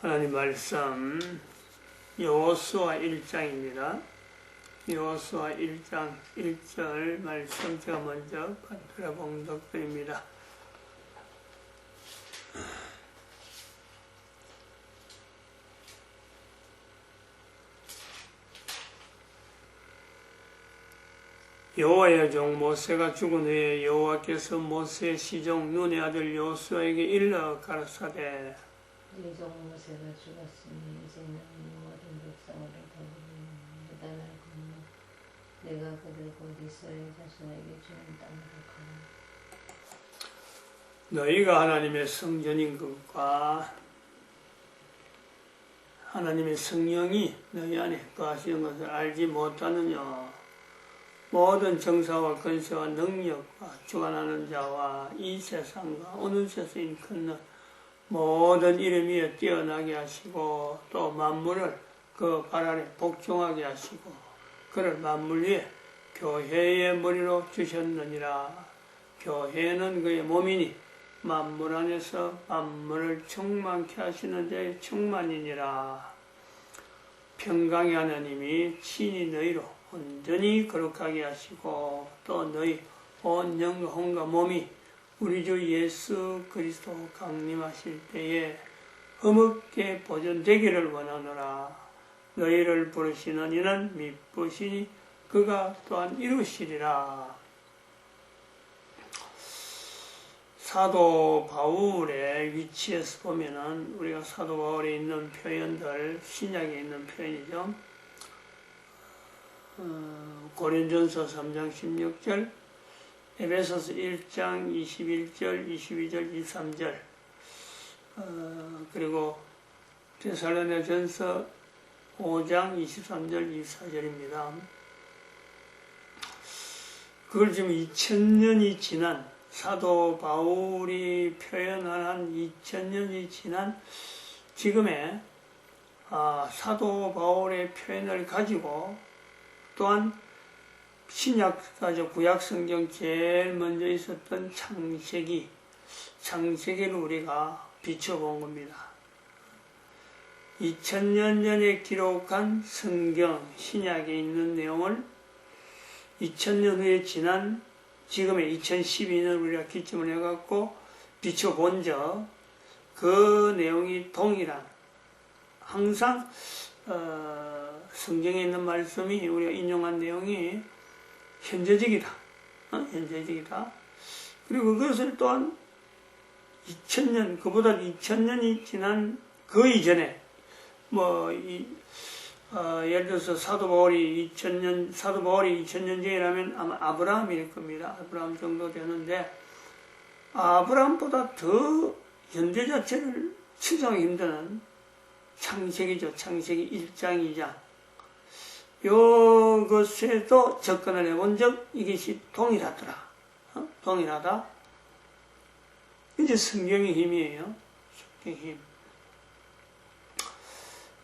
하나님 말씀 여호수아 1장입니다. 여호수아 1장 1절 말씀 제가 먼저 받들어 봉독드립니다. 여호와의 종 모세가 죽은 후에 여호와께서 모세의 시종 눈의 아들 여호수아에게 일러 가라사대 네 종 모세가 죽었으니 이제는 모든 백성으로 더불어 요단을 건너 내가 그들 곧 이스라엘 자손에게 주는 땅으로 가라. 너희가 하나님의 성전인 것과 하나님의 성령이 너희 안에 거하시는 것을 알지 못하느냐. 모든 정사와 권세와 능력과 주관하는 자와 이 세상과 어느 세상인 큰 모든 이름 위에 뛰어나게 하시고 또 만물을 그 발 아래 복종하게 하시고 그를 만물 위에 교회의 머리로 주셨느니라. 교회는 그의 몸이니 만물 안에서 만물을 충만케 하시는 자의 충만이니라. 평강의 하나님이 친히 너희로 온전히 거룩하게 하시고 또 너희 온 영과 혼과 몸이 우리 주 예수 그리스도 강림하실 때에 허물게 보존되기를 원하노라. 너희를 부르시는 이는 미쁘시니 그가 또한 이루시리라. 사도 바울의 위치에서 보면은 우리가 사도 바울에 있는 표현들, 신약에 있는 표현이죠. 고린전서 3장 16절, 에베소서 1장 21절, 22절, 23절, 그리고 데살로니가전서 5장 23절, 24절입니다. 그걸 지금 2000년이 지난 사도 바울이 표현한 2000년이 지난 지금의 사도 바울의 표현을 가지고 또한 신약사적 구약성경 제일 먼저 있었던 창세기를 우리가 비춰본 겁니다. 2000년 전에 기록한 성경, 신약에 있는 내용을 2000년 후에 지난 지금의 2012년 우리가 기점을 해갖고 비춰본 적, 그 내용이 동일한, 항상 성경에 있는 말씀이 우리가 인용한 내용이 현재적이다. 현재적이다. 그리고 그것을 또한 2000년, 그보다 2000년이 지난 그 이전에, 예를 들어서 사도 바울이 2000년 전이라면 아마 아브라함일 겁니다. 아브라함 정도 되는데, 아브라함보다 더 현재 자체를 추정하기 힘드는 창세기죠. 창세기 1장, 2장. 요것에도 접근을 해본 적 이것이 동일하더라. 동일하다. 이제 성경의 힘이에요. 성경의 힘.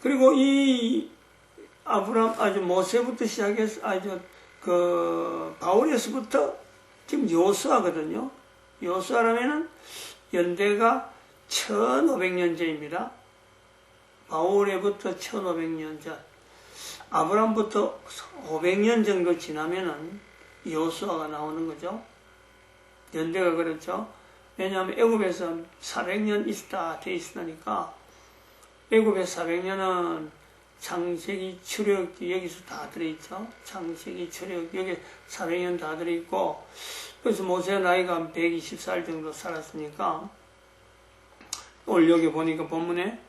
그리고 이 모세부터 시작해서 바울에서부터 지금 여호수아거든요. 여호수아라면은 연대가 1500년째입니다. 바울에부터 1500년 전. 아브람부터 500년 정도 지나면은 여호수아가 나오는 거죠. 연대가 그렇죠. 왜냐하면 애굽에서 400년 있다 돼 있으니까 애굽의 400년은 창세기 출애굽기 여기서 다 들어있죠. 창세기 출애굽기 여기 400년 다 들어있고, 그래서 모세 나이가 120살 정도 살았으니까 오늘 여기 보니까 본문에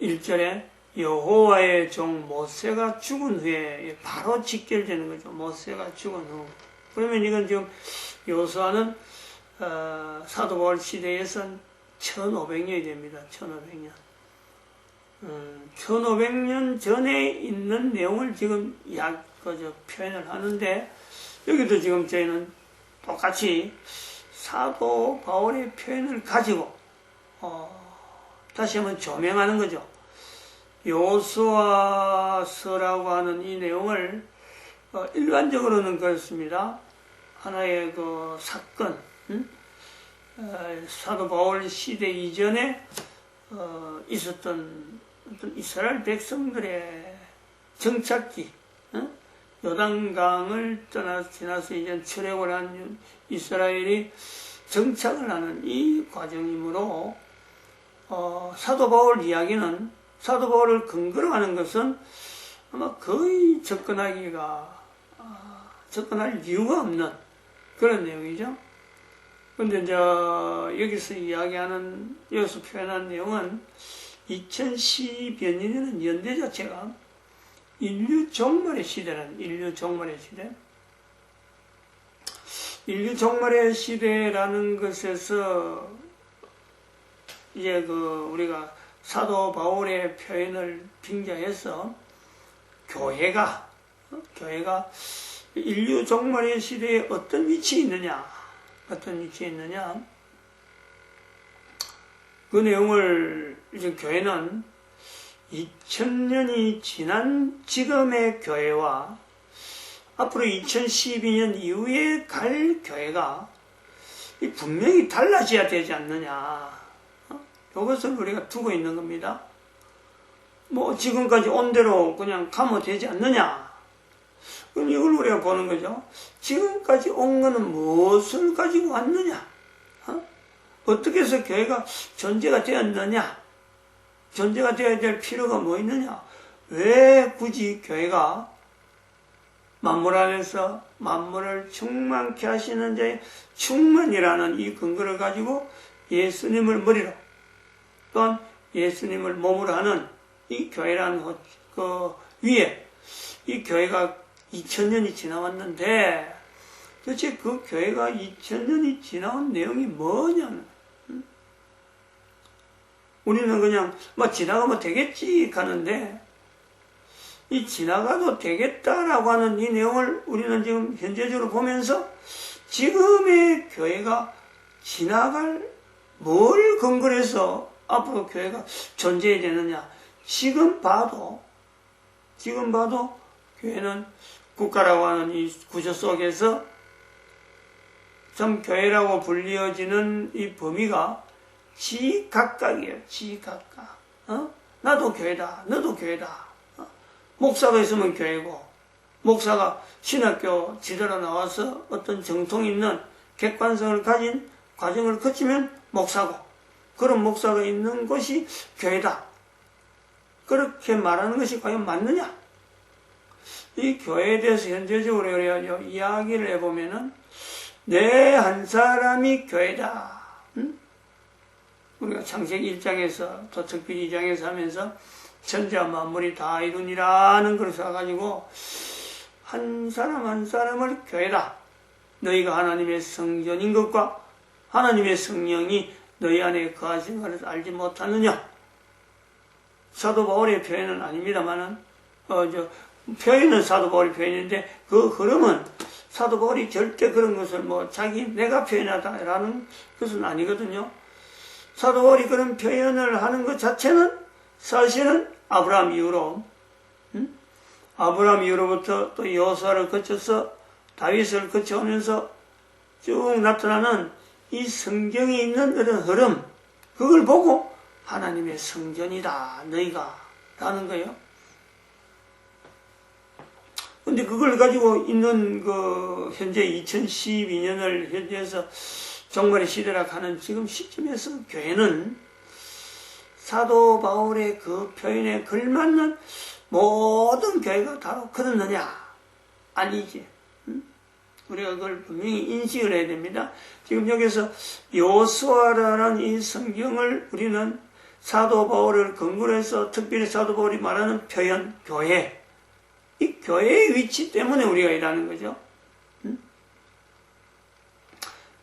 1절에 여호와의 종 모세가 죽은 후에 바로 직결되는 거죠. 모세가 죽은 후. 그러면 이건 지금 여호수아는 사도 바울 시대에선 1500년이 됩니다. 1500년. 1500년 전에 있는 내용을 지금 표현을 하는데, 여기도 지금 저희는 똑같이 사도 바울의 표현을 가지고 다시 한번 조명하는 거죠. 여호수아서라고 하는 이 내용을 일반적으로는 그렇습니다. 하나의 그 사건, 사도 바울 시대 이전에 있었던 어떤 이스라엘 백성들의 정착지, 요단강을 지나서 이제 출애굽을 한 이스라엘이 정착을 하는 이 과정이므로 사도 바울 이야기는, 사도 바울을 근거로 하는 것은 아마 거의 접근할 이유가 없는 그런 내용이죠. 근데 이제 여기서 이야기하는, 여기서 표현한 내용은 2012여 년에는 연대 자체가 인류 종말의 시대라는, 인류 종말의 시대. 인류 종말의 시대라는 것에서 이제 우리가 사도 바울의 표현을 빙자해서 교회가 인류 종말의 시대에 어떤 위치에 있느냐, 그 내용을 이제 교회는 2000년이 지난 지금의 교회와 앞으로 2012년 이후에 갈 교회가 분명히 달라져야 되지 않느냐, 이것을 우리가 두고 있는 겁니다. 뭐 지금까지 온 대로 그냥 가면 되지 않느냐, 그럼 이걸 우리가 보는 거죠. 지금까지 온 거는 무엇을 가지고 왔느냐, 어떻게 해서 교회가 존재가 되었느냐, 존재가 되어야 될 필요가 뭐 있느냐, 왜 굳이 교회가 만물 안에서 만물을 충만케 하시는 자의 충만이라는 이 근거를 가지고 예수님을 머리로, 또한 예수님을 몸으로 하는 이 교회라는 그 위에 이 교회가 2000년이 지나왔는데, 도대체 그 교회가 2000년이 지나온 내용이 뭐냐는, 우리는 그냥 지나가면 되겠지 하는데, 이 지나가도 되겠다라고 하는 이 내용을 우리는 지금 현재적으로 보면서 지금의 교회가 지나갈 뭘 근거로 해서 앞으로 교회가 존재해야 되느냐, 지금 봐도 교회는 국가라고 하는 이 구조 속에서 참 교회라고 불리어지는 이 범위가 지각각이에요. 지각각. 나도 교회다, 너도 교회다. 목사가 있으면 교회고, 목사가 신학교 지도로 나와서 어떤 정통 있는 객관성을 가진 과정을 거치면 목사고, 그런 목사가 있는 곳이 교회다. 그렇게 말하는 것이 과연 맞느냐? 이 교회에 대해서 현재적으로 이야기를 해보면은, 내 한 사람이 교회다. 우리가 창세기 1장에서 또 특별히 2장에서 하면서 천지와 만물이 다 이루니라는 것을 써가지고 한 사람 한 사람을 교회다. 너희가 하나님의 성전인 것과 하나님의 성령이 너희 안에 거하신 것을 알지 못하느냐. 사도 바울의 표현은 아닙니다만은 표현은 사도 바울의 표현인데 그 흐름은 사도 바울이 절대 그런 것을 내가 표현하다라는 것은 아니거든요. 사도 바울이 그런 표현을 하는 것 자체는 사실은 아브라함 이후로부터 또 여호수아를 거쳐서 다윗을 거쳐오면서 쭉 나타나는 이 성경에 있는 그런 흐름, 그걸 보고 하나님의 성전이다 너희가 라는 거예요. 근데 그걸 가지고 있는 현재 2012년을 현재에서 종말의 시대라 하는 지금 시점에서 교회는 사도 바울의 그 표현에 걸맞는 모든 교회가 다 그렇느냐? 아니지. 우리가 그걸 분명히 인식을 해야 됩니다. 지금 여기서 여호수아라는 이 성경을 우리는 사도 바울을 근거로 해서 특별히 사도 바울이 말하는 표현, 교회. 이 교회의 위치 때문에 우리가 일하는 거죠.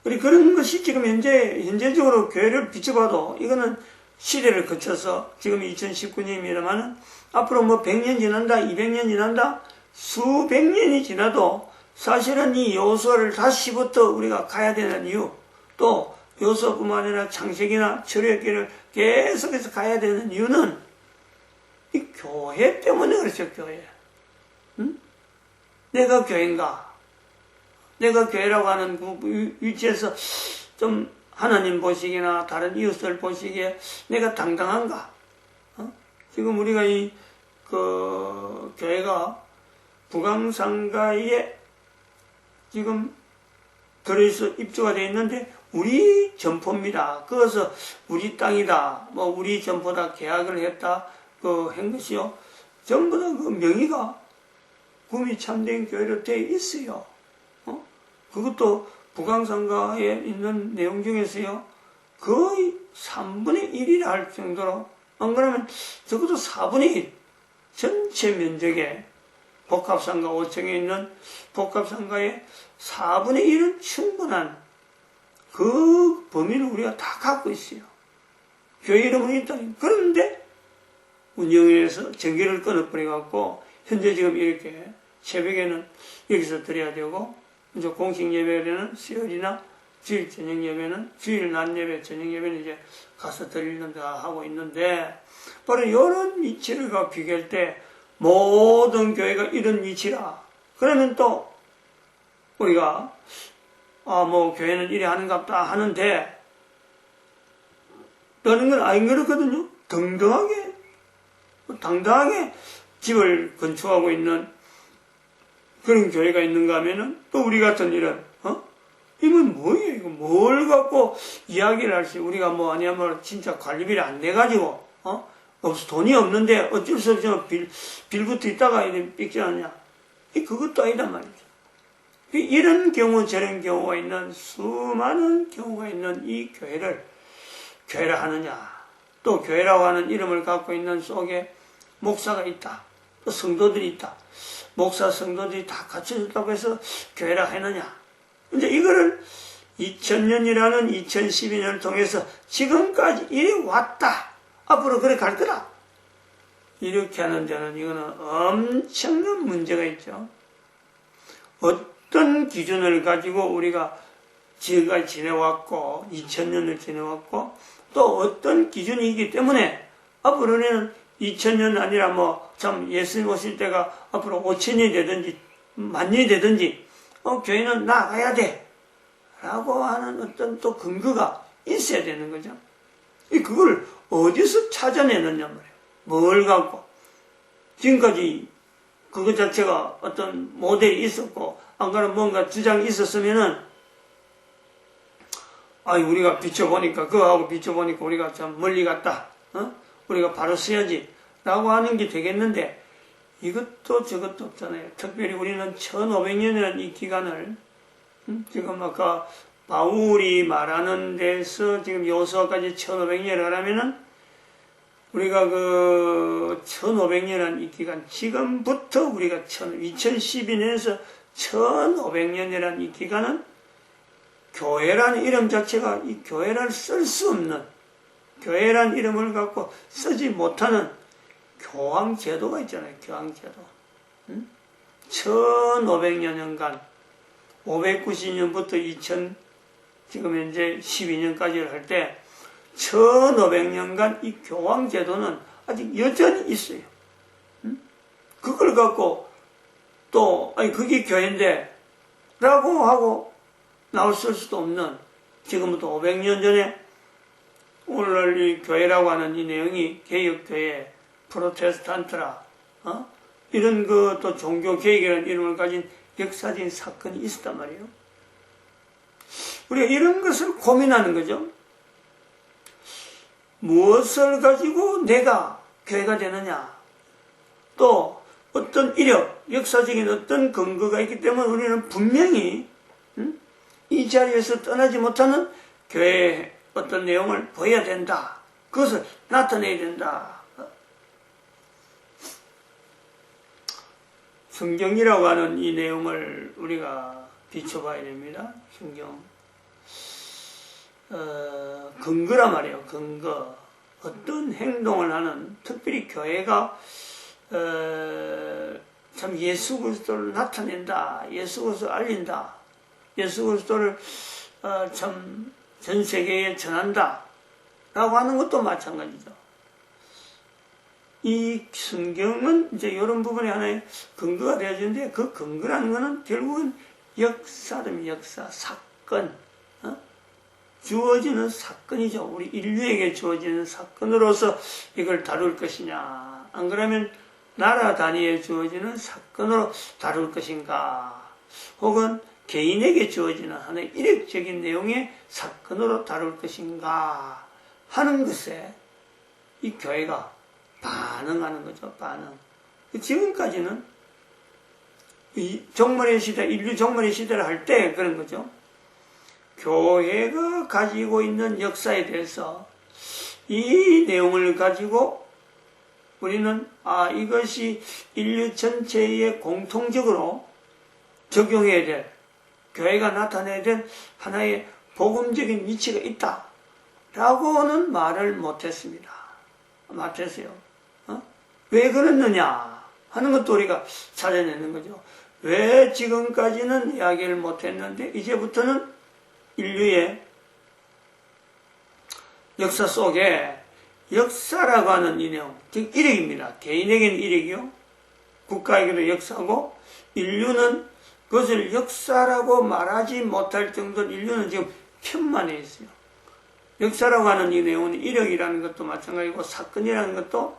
우리 그런 것이 지금 현재적으로 교회를 비춰봐도 이거는 시대를 거쳐서 지금 2019년입니다만은 앞으로 100년 지난다, 200년 지난다, 수백 년이 지나도 사실은 이 여호수아를 다시부터 우리가 가야 되는 이유, 또 여호수아뿐만 아니라 창세기나 출애굽기를 계속해서 가야 되는 이유는 이 교회 때문에 그렇죠, 교회. 내가 교회인가? 내가 교회라고 하는 그 위치에서 좀 하나님 보시기나 다른 이웃을 보시기에 내가 당당한가? 지금 우리가 교회가 북왕상가에 지금 들어서 입주가 되어 있는데, 우리 점포입니다. 그래서 우리 땅이다, 우리 점포다, 계약을 했다, 한 것이요. 전부 다 그 명의가 구미 참된 교회로 되어 있어요. 그것도 북왕상가에 있는 내용 중에서요, 거의 3분의 1이라 할 정도로, 안 그러면 적어도 4분의 1, 전체 면적에 복합상가 5층에 있는 복합상가의 4분의 1은 충분한 그 범위를 우리가 다 갖고 있어요. 교회 이름은 있다니. 그런데 운영위에서 전기를 끊어버려갖고 현재 지금 이렇게 새벽에는 여기서 드려야 되고, 이제 공식 예배는 수요일이나 주일 저녁 예배는, 주일 낮 예배, 저녁 예배는 이제 가서 드리는다 하고 있는데, 바로 이런 위치를 비교할 때 모든 교회가 이런 위치라. 그러면 또 우리가 교회는 이래 하는갑다 하는데, 라는 건 아닌 그렇거든요. 당당하게 집을 건축하고 있는 그런 교회가 있는가 하면은, 또 우리 같은 이런, 이건 뭐예요? 이거 뭘 갖고 이야기를 할지. 우리가 아니야말로 진짜 관리비를 안 내가지고, 돈이 없는데 어쩔 수 없이 빌부터 있다가 이래 삐지 않냐. 그것도 아니단 말이죠. 이런 경우, 저런 경우가 있는, 수많은 경우가 있는 이 교회를 하느냐. 또 교회라고 하는 이름을 갖고 있는 속에 목사가 있다. 또 성도들이 있다. 목사, 성도들이 다 갖춰졌다고 해서 교회라 하느냐. 근데 이거를 2000년이라는 2012년을 통해서 지금까지 이래 왔다. 앞으로 그래 갈 거다. 이렇게 하는 데는 이거는 엄청난 문제가 있죠. 어떤 기준을 가지고 우리가 지금까지 지내왔고, 2000년을 지내왔고, 또 어떤 기준이기 때문에 앞으로는 2000년 아니라 예수님 오실 때가 앞으로 5000년이 되든지, 10,000년이 되든지, 교회는 나가야 돼. 라고 하는 어떤 또 근거가 있어야 되는 거죠. 그걸 어디서 찾아내느냐 말이에요. 뭘 갖고. 지금까지 그것 자체가 어떤 모델이 있었고, 안 그러면 뭔가 주장이 있었으면은, 우리가 비춰보니까, 그거하고 비춰보니까 우리가 참 멀리 갔다. 우리가 바로 써야지. 라고 하는 게 되겠는데, 이것도 저것도 없잖아요. 특별히 우리는 1500년이라는 이 기간을, 지금 아까 바울이 말하는 데서 지금 여호수아까지 1500년을 하라면은, 우리가 1500년이라는 이 기간, 지금부터 우리가 2012년에서 1500년이라는 이 기간은 교회라는 이름 자체가 이 교회를 쓸 수 없는, 교회라는 이름을 갖고 쓰지 못하는 교황제도가 있잖아요. 교황제도. 1500년간 590년부터 2000 지금 현재 12년까지를 할 때 1500년간 이 교황제도는 아직 여전히 있어요. 그걸 갖고 또 그게 교회인데 라고 하고 나올 수도 없는, 지금부터 500년 전에 오늘날 이 교회라고 하는 이 내용이 개혁교회, 프로테스탄트라, 이런 또 종교개혁이라는 이름을 가진 역사적인 사건이 있었단 말이에요. 우리가 이런 것을 고민하는 거죠. 무엇을 가지고 내가 교회가 되느냐. 또 어떤 이력, 역사적인 어떤 근거가 있기 때문에 우리는 분명히 이 자리에서 떠나지 못하는 교회의 어떤 내용을 보여야 된다. 그것을 나타내야 된다. 성경이라고 하는 이 내용을 우리가 비춰봐야 됩니다. 성경. 근거란 말이에요. 근거. 어떤 행동을 하는, 특별히 교회가 참 예수 그리스도를 나타낸다. 예수 그리스도를 알린다. 예수 그리스도를 참 전 세계에 전한다. 라고 하는 것도 마찬가지죠. 이 성경은 이제 이런 부분에 하나의 근거가 되어지는데, 그 근거라는 것은 결국은 역사입니다. 역사, 사건. 주어지는 사건이죠. 우리 인류에게 주어지는 사건으로서 이걸 다룰 것이냐, 안 그러면 나라 단위에 주어지는 사건으로 다룰 것인가, 혹은 개인에게 주어지는 하나의 일획적인 내용의 사건으로 다룰 것인가 하는 것에 이 교회가 반응하는 거죠. 반응. 지금까지는 이 종말의 시대, 인류 종말의 시대를 할 때 그런 거죠. 교회가 가지고 있는 역사에 대해서 이 내용을 가지고 우리는 이것이 인류 전체에 공통적으로 적용해야 될, 교회가 나타내야 될 하나의 복음적인 위치가 있다 라고는 말을 못했습니다. 못했어요. 왜 그랬느냐 하는 것도 우리가 찾아내는 거죠. 왜 지금까지는 이야기를 못했는데 이제부터는 인류의 역사 속에 역사라고 하는 이 내용, 즉 이력입니다. 개인에게는 이력이요, 국가에게도 역사고, 인류는 그것을 역사라고 말하지 못할 정도로 인류는 지금 편만해 있어요. 역사라고 하는 이 내용은 이력이라는 것도 마찬가지고, 사건이라는 것도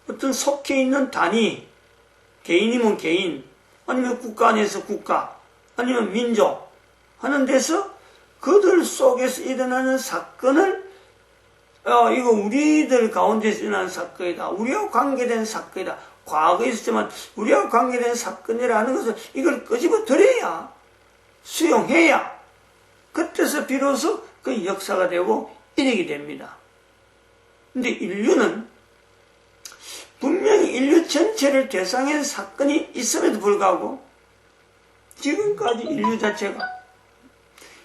어떤 속해 있는 단위, 개인이면 개인, 아니면 국가 안에서 국가, 아니면 민족 하는 데서 그들 속에서 일어나는 사건을 이거 우리들 가운데서 일어난 사건이다, 우리와 관계된 사건이다, 과거에 있었지만 우리와 관계된 사건이라는 것을 이걸 끄집어 들여야, 수용해야 그때서 비로소 그 역사가 되고 일익이 됩니다. 근데 인류는 분명히 인류 전체를 대상한 사건이 있음에도 불구하고 지금까지 인류 자체가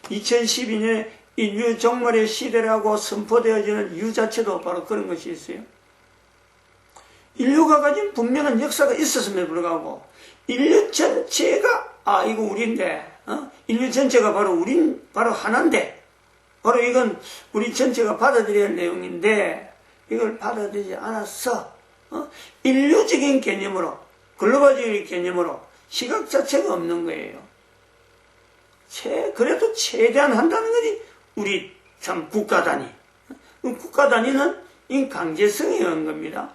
2012년에 인류 종말의 시대라고 선포되어지는 이유 자체도 바로 그런 것이 있어요. 인류가 가진 분명한 역사가 있었음에도 불구하고 인류 전체가 이거 우리인데, 인류 전체가 바로 하나인데, 바로 이건 우리 전체가 받아들여야 할 내용인데 이걸 받아들이지 않았어. 인류적인 개념으로, 글로벌적인 개념으로 시각 자체가 없는 거예요. 그래도 최대한 한다는 것이 우리 참 국가 단위. 국가 단위는 이 강제성이 온 겁니다.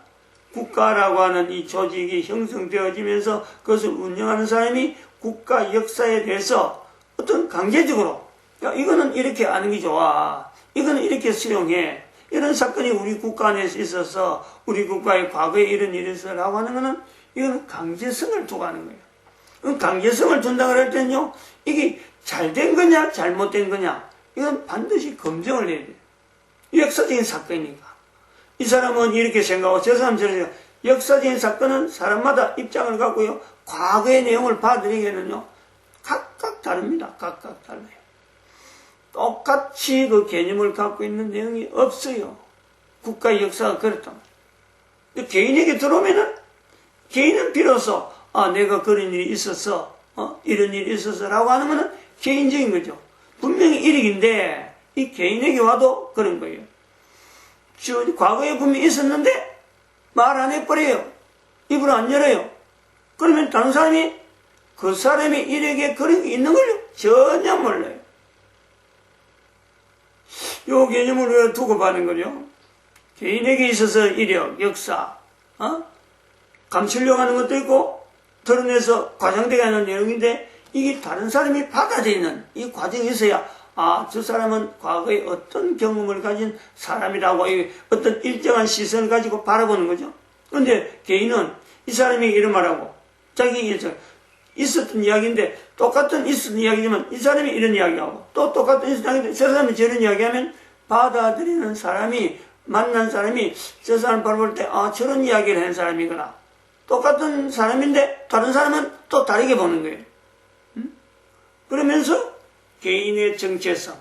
국가라고 하는 이 조직이 형성되어지면서 그것을 운영하는 사람이 국가 역사에 대해서 어떤 강제적으로, 이거는 이렇게 아는 게 좋아, 이거는 이렇게 수용해, 이런 사건이 우리 국가 안에서 있어서 우리 국가의 과거에 이런 일이 있어라고 하는 거는 이거는 강제성을 두고 하는 거예요. 강제성을 둔다 그럴 때는요, 이게 잘된 거냐 잘못된 거냐 이건 반드시 검증을 해야 돼요. 역사적인 사건이니까. 이 사람은 이렇게 생각하고 저 사람은 저렇게 생각하고, 역사적인 사건은 사람마다 입장을 갖고요, 과거의 내용을 받아들이기에는요 각각 다릅니다. 각각 달라요. 똑같이 그 개념을 갖고 있는 내용이 없어요. 국가의 역사가 그렇단 말이에요. 개인에게 들어오면은 개인은 비로소 내가 그런 일이 있었어, 이런 일이 있었어 라고 하는 거는 개인적인 거죠. 분명히 일익인데 이 개인에게 와도 그런 거예요. 과거에 분명히 있었는데 말 안 해버려요. 입을 안 열어요. 그러면 다른 사람이 그 사람의 일에게 그런 게 있는 걸요? 전혀 몰라요. 요 개념을 왜 두고 봐는 거죠? 개인에게 있어서 이력, 역사, 감추려고 하는 것도 있고 드러내서 과장되게 하는 내용인데 이게 다른 사람이 받아들이는 이 과정이 있어야 저 사람은 과거에 어떤 경험을 가진 사람이라고 어떤 일정한 시선을 가지고 바라보는 거죠. 그런데 개인은 이 사람이 이런 말하고 자기 있었던 이야기인데 똑같은 있었던 이야기지만 이 사람이 이런 이야기하고 또 똑같은 있었던 이야기인데 저 사람이 저런 이야기하면 받아들이는 사람이, 만난 사람이 저 사람 바라볼 때 저런 이야기를 하는 사람이구나. 똑같은 사람인데 다른 사람은 또 다르게 보는 거예요. 그러면서 개인의 정체성,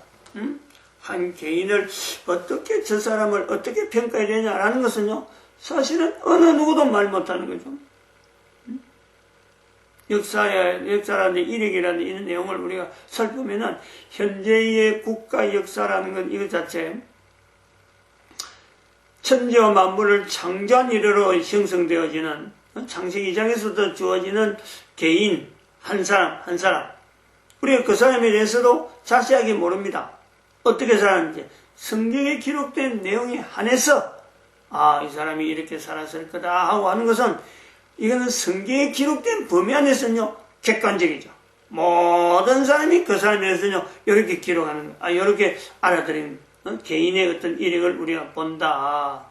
한 개인을 어떻게, 저 사람을 어떻게 평가해야 되냐라는 것은요 사실은 어느 누구도 말 못하는 거죠. 역사라는 이력이라는 이런 내용을 우리가 살펴보면은 현재의 국가 역사라는 건 이것 자체 천지와 만물을 창조한 이래로 형성되어지는, 창세기 2장에서도 주어지는 개인 한 사람 우리가 그 사람에 대해서도 자세하게 모릅니다. 어떻게 살았는지 성경에 기록된 내용에 한해서 이 사람이 이렇게 살았을 거다 하고 하는 것은 이거는 성경에 기록된 범위 안에서는요 객관적이죠. 모든 사람이 그 사람에 대해서는요 이렇게 기록하는 이렇게 알아들이는 개인의 어떤 이력을 우리가 본다.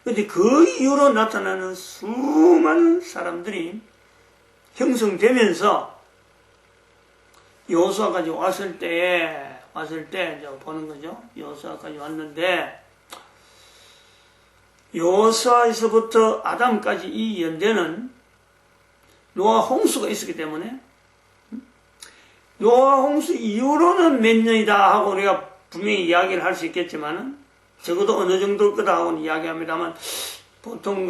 그런데 그 이후로 나타나는 수많은 사람들이 형성되면서 여호수아까지 왔을 때 이제 보는 거죠. 여호수아까지 왔는데 여호수아에서부터 아담까지 이 연대는 노아 홍수가 있었기 때문에 노아 홍수 이후로는 몇 년이다 하고 우리가 분명히 이야기를 할 수 있겠지만은 적어도 어느 정도일 거다 하고는 이야기합니다만 보통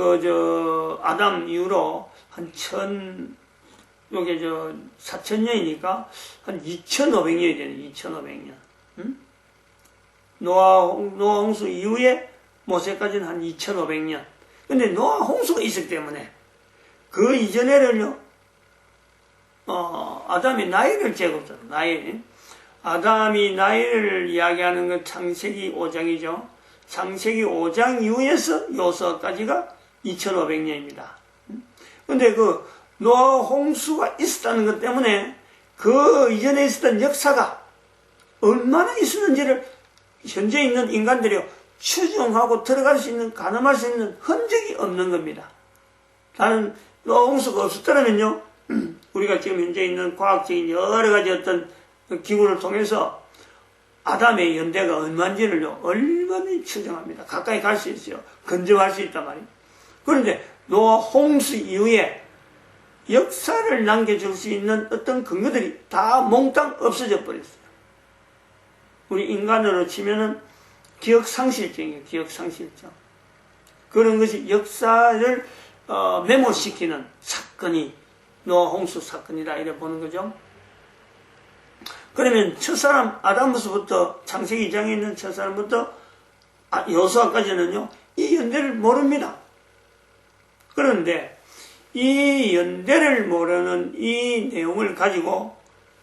아담 이후로 한 4,000년이니까 한 2,500년이 되네. 2,500년. 노아 홍수 이후에 모세까지는 한 2,500년. 근데 노아 홍수가 있었기 때문에 그 이전에는요, 아담이 나이를 재고있잖아. 아담이 나이를 이야기하는 건 창세기 5장이죠. 창세기 5장 이후에서 여호수아까지가 2,500년입니다. 근데 그 노아 홍수가 있었다는 것 때문에 그 이전에 있었던 역사가 얼마나 있었는지를 현재 있는 인간들이 추정하고 들어갈 수 있는, 가늠할 수 있는 흔적이 없는 겁니다. 다른 노아 홍수가 없었다면요, 우리가 지금 현재 있는 과학적인 여러 가지 어떤 기구를 통해서 아담의 연대가 얼마인지를요, 얼마나 추정합니다. 가까이 갈 수 있어요. 근접할 수 있단 말이에요. 그런데 노아 홍수 이후에 역사를 남겨줄 수 있는 어떤 근거들이 다 몽땅 없어져 버렸어요. 우리 인간으로 치면은 기억상실증이에요. 기억상실증. 그런 것이 역사를 메모시키는 사건이 노아 홍수 사건이다 이래 보는 거죠. 그러면 첫사람 아담부터 창세기 2장에 있는 첫사람부터 여호수아까지는요 이 연대를 모릅니다. 그런데 이 연대를 모르는 이 내용을 가지고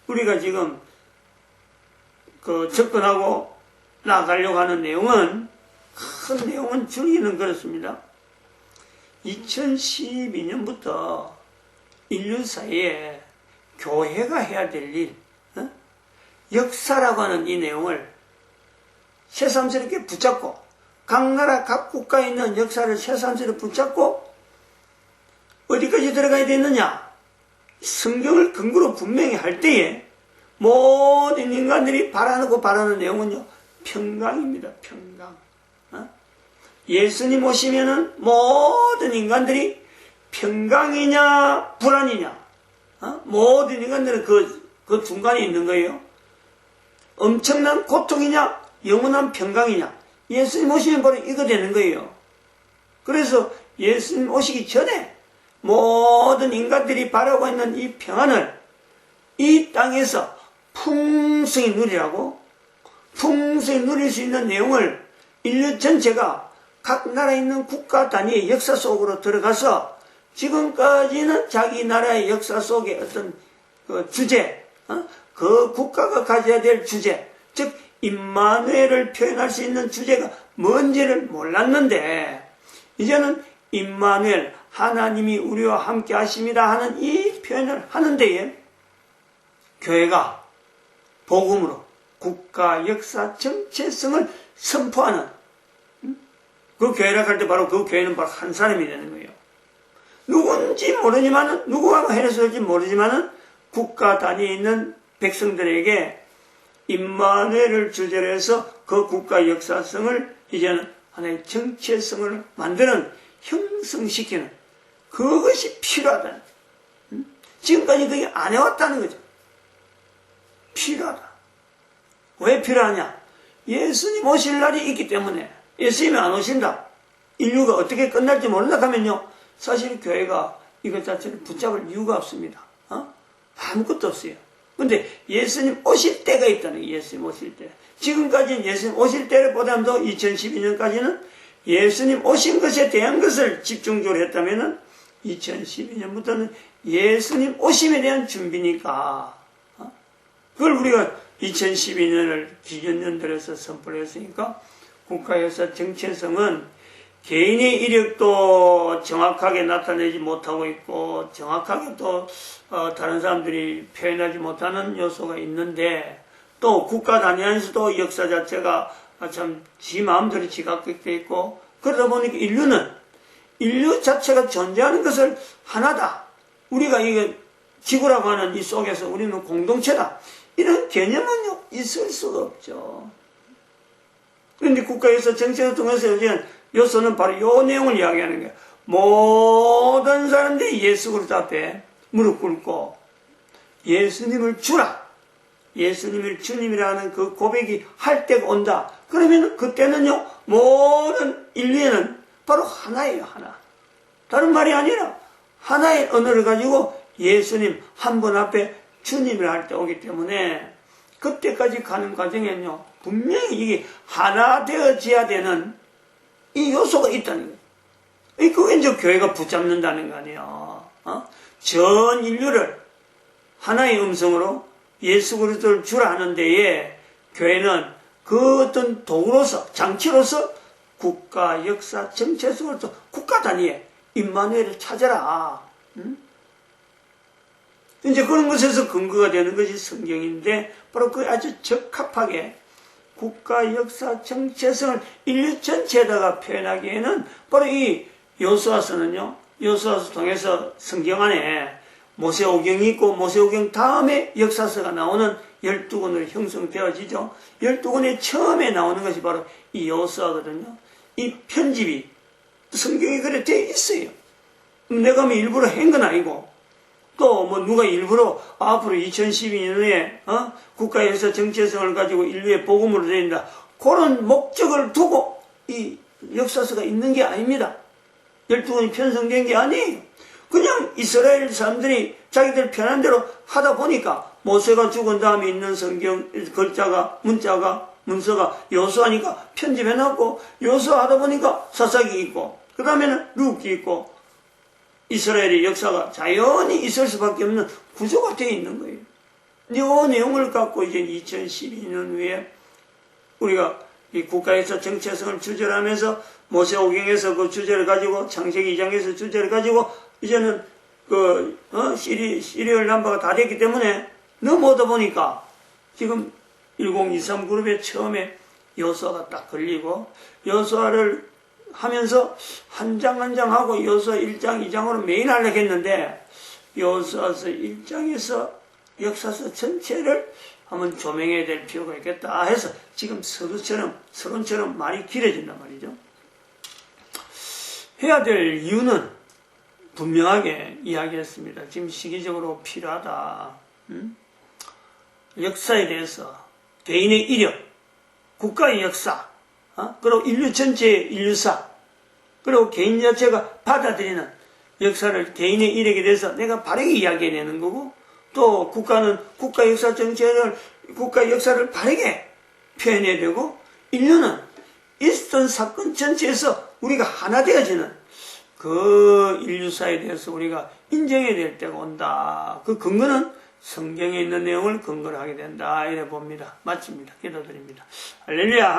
우리가 지금 접근하고 나가려고 하는 내용은, 큰 내용은 정의는 그렇습니다. 2012년부터 인류 사이에 교회가 해야 될 일, 역사라고 하는 이 내용을 새삼스럽게 붙잡고, 각 나라 각 국가에 있는 역사를 새삼스럽게 붙잡고 어디까지 들어가야 되느냐? 성경을 근거로 분명히 할 때에 모든 인간들이 바라는 내용은요 평강입니다. 평강. 예수님 오시면은 모든 인간들이 평강이냐 불안이냐, 모든 인간들은 그 중간에 있는 거예요. 엄청난 고통이냐 영원한 평강이냐. 예수님 오시면 바로 이거 되는 거예요. 그래서 예수님 오시기 전에 모든 인간들이 바라고 있는 이 평안을 이 땅에서 풍성히 누리라고, 풍성히 누릴 수 있는 내용을 인류 전체가 각 나라에 있는 국가 단위의 역사 속으로 들어가서 지금까지는 자기 나라의 역사 속의 어떤 주제, 그 국가가 가져야 될 주제, 즉 임마누엘을 표현할 수 있는 주제가 뭔지를 몰랐는데 이제는 임마누엘, 하나님이 우리와 함께 하십니다 하는 이 표현을 하는 데에 교회가 복음으로 국가 역사 정체성을 선포하는, 그 교회라고 할 때 바로 그 교회는 바로 한 사람이 되는 거예요. 누군지 모르지만은, 누구가 해설지 모르지만은 국가 단위에 있는 백성들에게 임마누엘을 주제로 해서 그 국가 역사성을 이제는 하나의 정체성을 만드는, 형성시키는 그것이 필요하다. 지금까지 그게 안 해왔다는 거죠. 필요하다. 왜 필요하냐? 예수님 오실 날이 있기 때문에. 예수님이 안 오신다, 인류가 어떻게 끝날지 모른다 하면요, 사실 교회가 이것 자체를 붙잡을 이유가 없습니다. 아무것도 없어요. 근데 예수님 오실 때가 있다는 거예요. 예수님 오실 때. 지금까지는 예수님 오실 때를 보다도 2012년까지는 예수님 오신 것에 대한 것을 집중적으로 했다면은 2012년부터는 예수님 오심에 대한 준비니까 그걸 우리가 2012년을 기준연도로서 선포를 했으니까 국가역사 정체성은 개인의 이력도 정확하게 나타내지 못하고 있고 정확하게 또 다른 사람들이 표현하지 못하는 요소가 있는데 또 국가 단위 안에서도 역사 자체가 참 지 마음대로 지각되어 있고 그러다 보니까 인류 자체가 존재하는 것을 하나다. 우리가 이게 지구라고 하는 이 속에서 우리는 공동체다. 이런 개념은요 있을 수가 없죠. 그런데 국가에서 정책을 통해서 요소는 바로 이 내용을 이야기하는 거예요. 모든 사람들이 예수 그리스도 앞에 무릎 꿇고 예수님을 주라. 예수님을 주님이라는 그 고백이 할 때가 온다. 그러면 그때는요 모든 인류에는 바로 하나예요. 하나. 다른 말이 아니라 하나의 언어를 가지고 예수님 한 분 앞에 주님을 할 때 오기 때문에 그때까지 가는 과정에는요 분명히 이게 하나 되어져야 되는 이 요소가 있다는 거예요. 그게 이제 교회가 붙잡는다는 거 아니에요. 전 인류를 하나의 음성으로 예수 그리스도를 주라 하는 데에 교회는 그 어떤 도구로서 장치로서 국가 역사 정체성으로서 국가 단위의 임마누엘을 찾아라. 이제 그런 것에서 근거가 되는 것이 성경인데 바로 그 아주 적합하게 국가 역사 정체성을 인류 전체에다가 표현하기에는 바로 이 여호수아서는요. 여호수아서 통해서 성경 안에 모세오경이 있고 모세오경 다음에 역사서가 나오는 12권으로 형성되어지죠. 12권의 처음에 나오는 것이 바로 이 여호수아거든요. 이 편집이 성경에 그래 되어 있어요. 내가 뭐 일부러 한 건 아니고 또 뭐 누가 일부러 앞으로 2012년에 국가 역사 정체성을 가지고 인류의 복음으로 드린다. 그런 목적을 두고 이 역사서가 있는 게 아닙니다. 12권이 편성된 게 아니에요. 그냥 이스라엘 사람들이 자기들 편한 대로 하다 보니까 모세가 죽은 다음에 있는 성경 글자가 문서가 여호수아니까 편집해놨고 여호수아 하다 보니까 사사기 있고 그 다음에는 룻기 있고 이스라엘의 역사가 자연히 있을 수밖에 없는 구조가 되어 있는 거예요. 이 내용을 갖고 이제 2012년 후에 우리가 이 국가에서 정체성을 주제하면서 모세오경에서 그 주제를 가지고 창세기 2장에서 주제를 가지고 이제는 시리얼 넘버가 다 됐기 때문에 넘어오다 보니까 지금 1023 그룹에 처음에 여호수아가 딱 걸리고 여호수아를 하면서 한 장 한 장 하고 여호수아 1장 2장으로 매일 하려고 했는데 여호수아서 1장에서 역사서 전체를 한번 조명해야 될 필요가 있겠다 해서 지금 서론처럼 말이 길어진단 말이죠. 해야 될 이유는 분명하게 이야기했습니다. 지금 시기적으로 필요하다. 역사에 대해서 개인의 이력, 국가의 역사, 그리고 인류 전체의 인류사, 그리고 개인 자체가 받아들이는 역사를 개인의 이력에 대해서 내가 바르게 이야기해내는 거고 또 국가는 국가 역사 정체를 국가 역사를 바르게 표현해야 되고 인류는 있었던 사건 전체에서 우리가 하나 되어지는 그 인류사에 대해서 우리가 인정해야 될 때가 온다. 그 근거는 성경에 있는 내용을 근거로 하게 된다. 이래 봅니다. 마칩니다. 기도드립니다. 할렐루야.